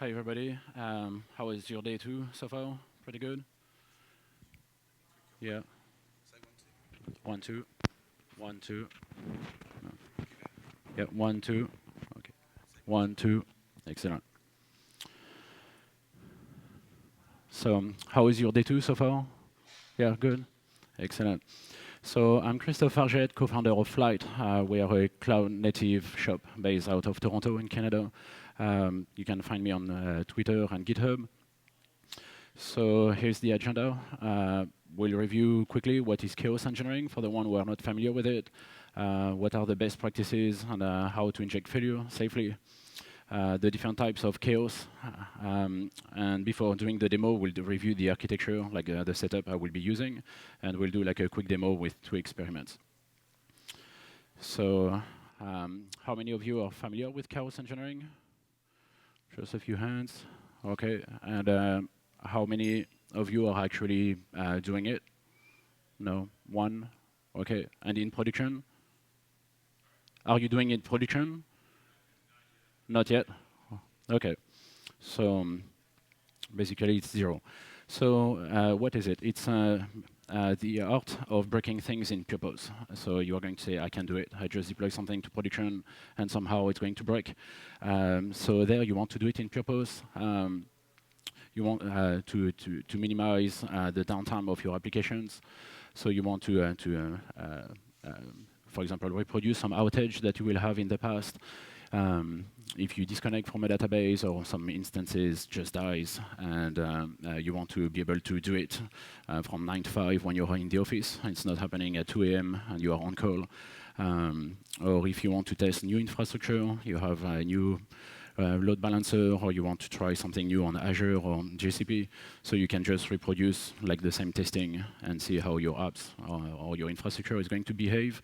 Hi everybody. How is your day two so far? Pretty good? Yeah. One, two. One, two. No. Yeah, one, two. Okay. One, two. Excellent. So, how is your day two so far? Yeah, good. Excellent. So, I'm Christophe Farget, co-founder of Flight. We are a cloud-native shop based out of Toronto in Canada. You can find me on Twitter and GitHub. So here's the agenda. We'll review quickly what is chaos engineering for the one who are not familiar with it, what are the best practices, and how to inject failure safely, the different types of chaos. And before doing the demo, we'll review the architecture, like the setup I will be using, and we'll do like a quick demo with 2 experiments. So how many of you are familiar with chaos engineering? Just a few hands. Okay. And how many of you are actually doing it? No? One? Okay. And in production? Are you doing it in production? Not yet? Okay. So basically it's 0. So what is it? It's the art of breaking things in purpose. So you are going to say, I can do it. I just deploy something to production, and somehow it's going to break. So there you want to do it in purpose. You want to minimize the downtime of your applications. So you want to for example, reproduce some outage that you will have in the past. If you disconnect from a database or some instances just dies, and you want to be able to do it from 9 to 5 when you're in the office, it's not happening at 2 a.m. and you are on call. Or if you want to test new infrastructure, you have a new load balancer, or you want to try something new on Azure or GCP, so you can just reproduce like the same testing and see how your apps or your infrastructure is going to behave.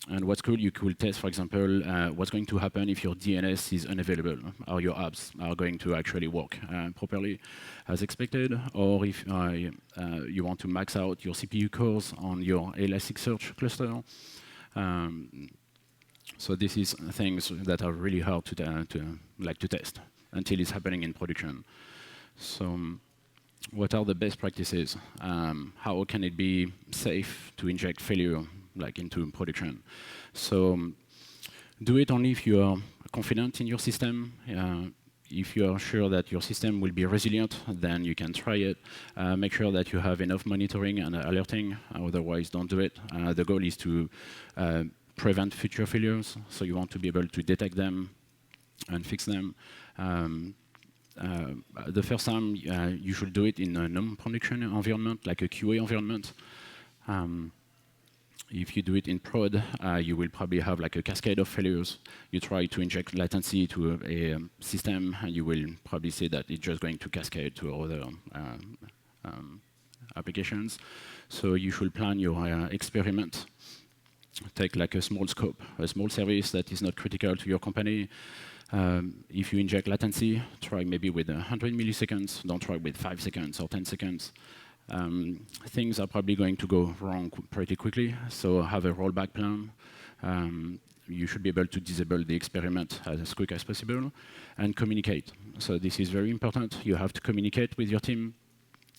And what's cool, you could test, for example, what's going to happen if your DNS is unavailable, or your apps are going to actually work properly as expected, or if you want to max out your CPU cores on your Elasticsearch cluster. So this is things that are really hard to test until it's happening in production. So what are the best practices? How can it be safe to inject failure like into production? So do it only if you are confident in your system. If you are sure that your system will be resilient, then you can try it. Make sure that you have enough monitoring and alerting, otherwise don't do it. The goal is to prevent future failures, so you want to be able to detect them and fix them. The first time, you should do it in a non-production environment, like a QA environment. If you do it in prod, you will probably have like a cascade of failures. You try to inject latency to a system, and you will probably see that it's just going to cascade to other applications. So you should plan your experiment. Take like a small scope, a small service that is not critical to your company. If you inject latency, try maybe with 100 milliseconds. Don't try with 5 seconds or 10 seconds. Things are probably going to go wrong pretty quickly, so have a rollback plan. You should be able to disable the experiment as quick as possible, and communicate. So this is very important. You have to communicate with your team.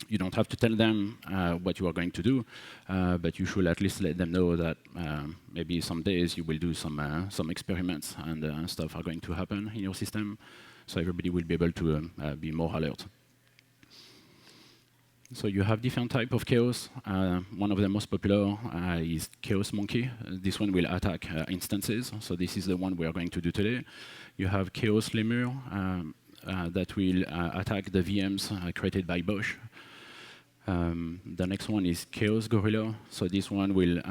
You don't have to tell them what you are going to do, but you should at least let them know that maybe some days you will do some experiments, and stuff are going to happen in your system, so everybody will be able to be more alert. So you have different types of chaos. One of the most popular is Chaos Monkey. This one will attack instances, so this is the one we are going to do today. You have Chaos Lemur that will attack the VMs created by Bosch. The next one is Chaos Gorilla. So this one will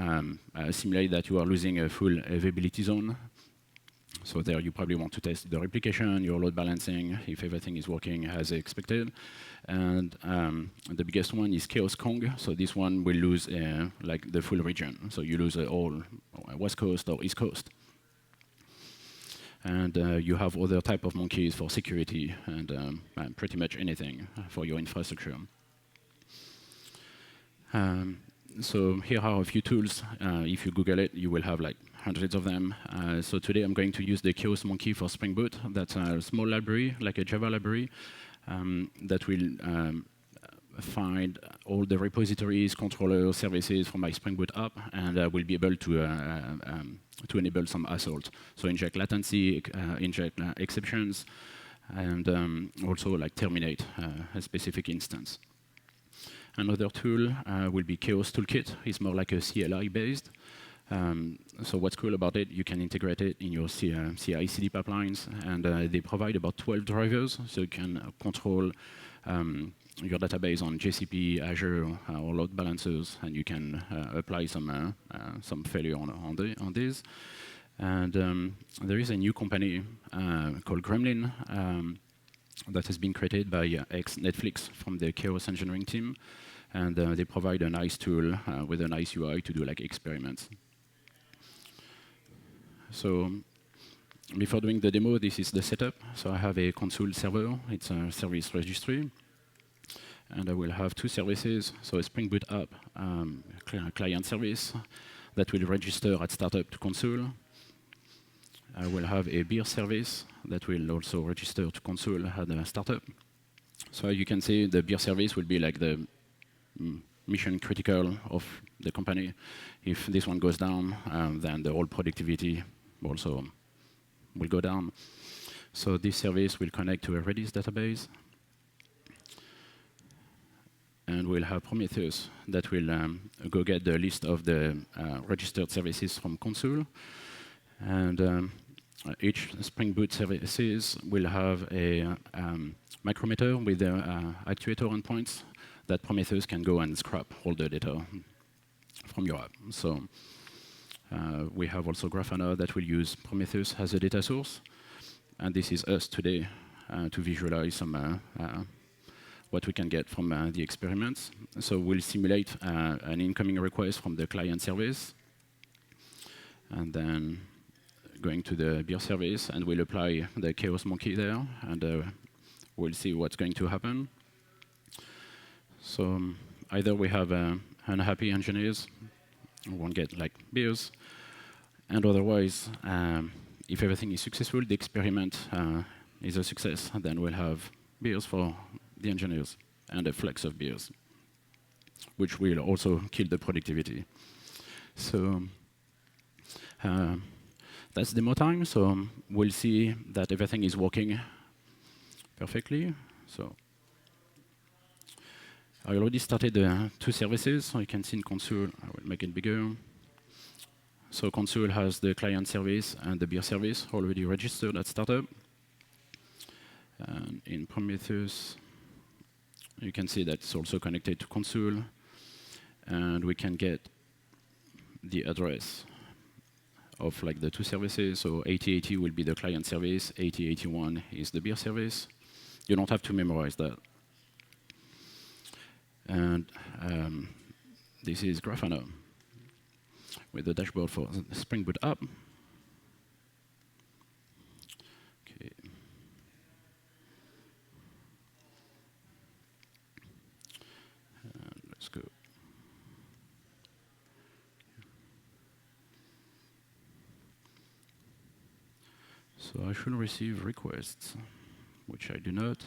simulate that you are losing a full availability zone. So there you probably want to test the replication, your load balancing, if everything is working as expected. And the biggest one is Chaos Kong. So this one will lose like the full region. So you lose all West Coast or East Coast. And you have other type of monkeys for security and pretty much anything for your infrastructure. So here are a few tools. If you Google it, you will have like hundreds of them. So today I'm going to use the Chaos Monkey for Spring Boot. That's a small library, like a Java library, that will find all the repositories, controllers, services from my Spring Boot app, and will be able to enable some assault. So inject latency, inject exceptions, and also like terminate a specific instance. Another tool will be Chaos Toolkit. It's more like a CLI based. So what's cool about it, you can integrate it in your CI/CD pipelines, and they provide about 12 drivers, so you can control your database on GCP, Azure, or load balancers, and you can apply some failure on these. And there is a new company called Gremlin that has been created by ex-Netflix from the Chaos engineering team, and they provide a nice tool with a nice UI to do like experiments. So before doing the demo, this is the setup. So I have a console server. It's a service registry. And I will have two services. So a Spring Boot app client service that will register at startup to console. I will have a beer service that will also register to console at the startup. So you can see the beer service will be like the mission critical of the company. If this one goes down, then the whole productivity also will go down. So this service will connect to a Redis database. And we'll have Prometheus that will go get the list of the registered services from console. And each Spring Boot services will have a micrometer with the actuator endpoints that Prometheus can go and scrap all the data from your app. So we have also Grafana that will use Prometheus as a data source. And this is us today to visualize some what we can get from the experiments. So we'll simulate an incoming request from the client service, and then going to the beer service, and we'll apply the Chaos Monkey there, and we'll see what's going to happen. So either we have unhappy engineers who won't get like beers, and otherwise, if everything is successful, the experiment is a success, and then we'll have beers for the engineers and a flex of beers, which will also kill the productivity. So that's demo time. So we'll see that everything is working perfectly. So I already started two services. So you can see in console, I will make it bigger. So console has the client service and the beer service already registered at startup. And in Prometheus, you can see that it's also connected to console. And we can get the address of like the two services. So 8080 will be the client service, 8081 is the beer service. You don't have to memorize that. And this is Grafana with the dashboard for the Spring Boot app. Okay. And let's go. So I should receive requests, which I do not.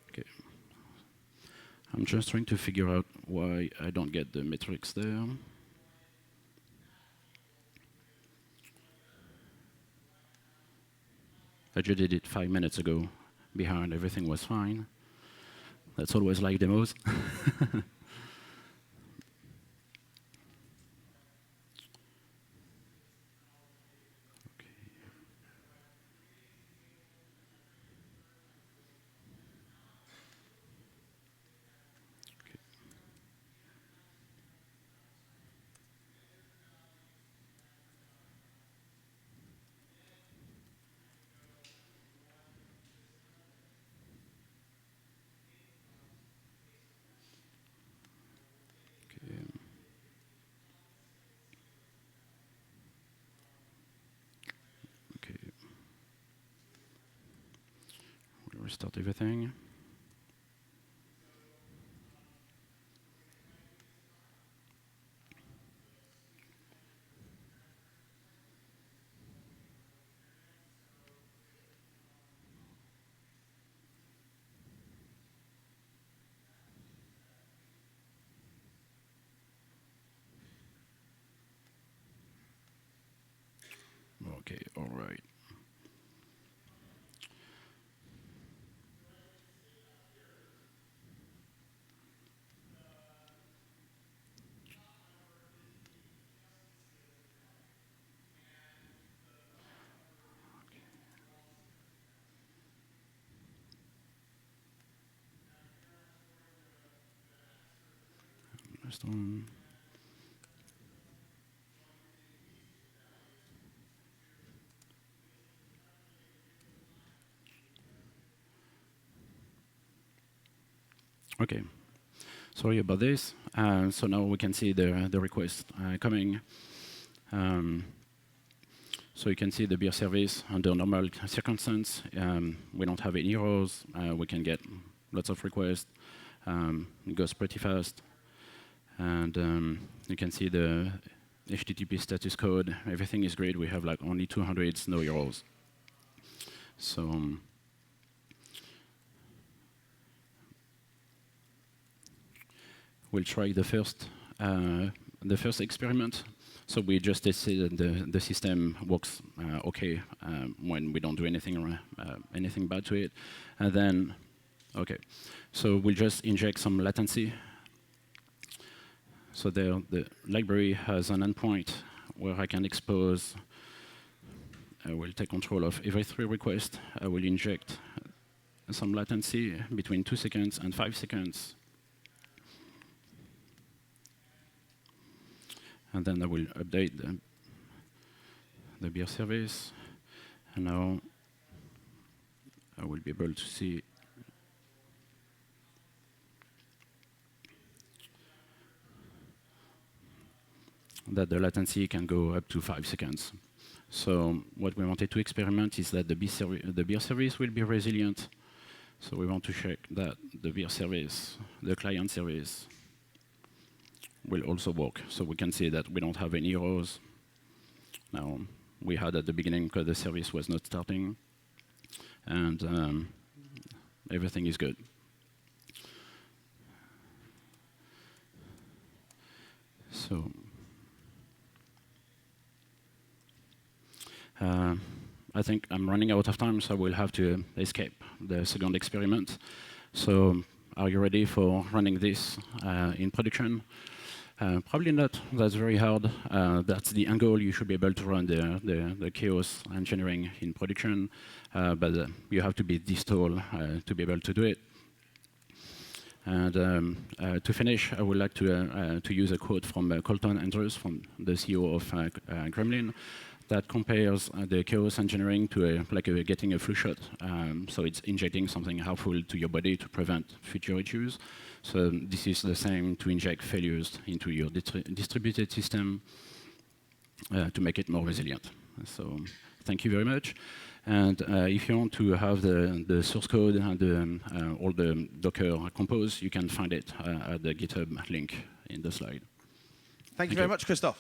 Okay. I'm just trying to figure out why I don't get the metrics there. I just did it 5 minutes ago. Behind, everything was fine. That's always like demos. restart everything. Okay, all right. Last one. Okay, sorry about this. So now we can see the request coming. So you can see the beer service under normal circumstances. We don't have any errors. We can get lots of requests. It goes pretty fast. And you can see the HTTP status code. Everything is great. We have like only 200, no errors. So we'll try the first experiment. So we just tested the system works okay when we don't do anything bad to it. And then, okay, so we'll just inject some latency. So there, the library has an endpoint where I can expose. I will take control of every 3 requests. I will inject some latency between 2 seconds and 5 seconds. And then I will update the beer service. And now I will be able to see that the latency can go up to 5 seconds. So what we wanted to experiment is that the beer service will be resilient. So we want to check that the beer service, the client service, will also work. So we can see that we don't have any errors. Now, we had at the beginning because the service was not starting. And everything is good. So I think I'm running out of time, so we'll have to escape the second experiment. So are you ready for running this in production? Probably not. That's very hard. That's the angle. You should be able to run the chaos engineering in production, but you have to be this tall to be able to do it. And to finish, I would like to use a quote from Colton Andrews, from the CEO of Gremlin, that compares the chaos engineering to getting a flu shot. So it's injecting something harmful to your body to prevent future issues. So this is the same to inject failures into your distributed system to make it more resilient. So thank you very much. And if you want to have the source code and all the Docker compose, you can find it at the GitHub link in the slide. Thank you very much, Christoph.